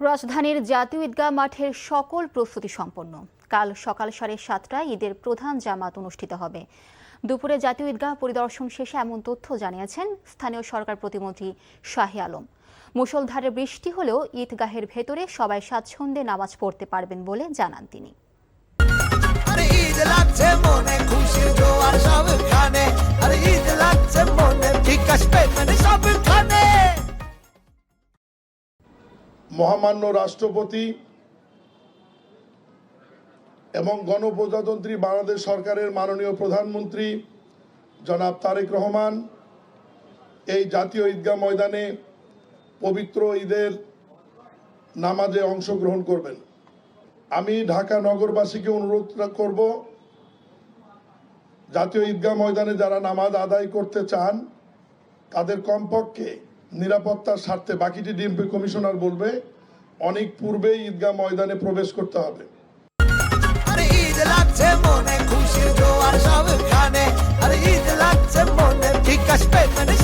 রাজধানীর জাতীয় ঈদগাহ মাঠের সকল প্রস্তুতি সম্পন্ন। কাল সকাল 7:30টায় ঈদের প্রধান জামাত অনুষ্ঠিত হবে। দুপুরে জাতীয় ঈদগাহ পরিদর্শন শেষে এমন তথ্য জানিয়েছেন স্থানীয় সরকার প্রতিমন্ত্রী শাহে আলম। মুষলধারে বৃষ্টি হলেও ঈদগাহের ভেতরে সবাই স্বাচ্ছন্দ্যে নামাজ পড়তে পারবেন বলে জানান তিনি। মহামান্য রাষ্ট্রপতি এবং গণপ্রজাতন্ত্রী বাংলাদেশ সরকারের মাননীয় প্রধানমন্ত্রী জনাব তারেক রহমান এই জাতীয় ঈদগাহ ময়দানে পবিত্র ঈদের নামাজে অংশগ্রহণ করবেন। আমি ঢাকা নগরবাসীকে অনুরোধ করব, জাতীয় ঈদগাহ ময়দানে যারা নামাজ আদায় করতে চান তাদের কমপক্ষে নিরাপত্তার স্বার্থে, বাকিটি ডিএমপি কমিশনার বলবে, অনেক পূর্বেই ঈদগাহ ময়দানে প্রবেশ করতে হবে। ঈদ লাগছে মনে, খুশির জোয়ার সবখানে, আর ঈদ লাগছে মনে, ঠিক আসবে মানে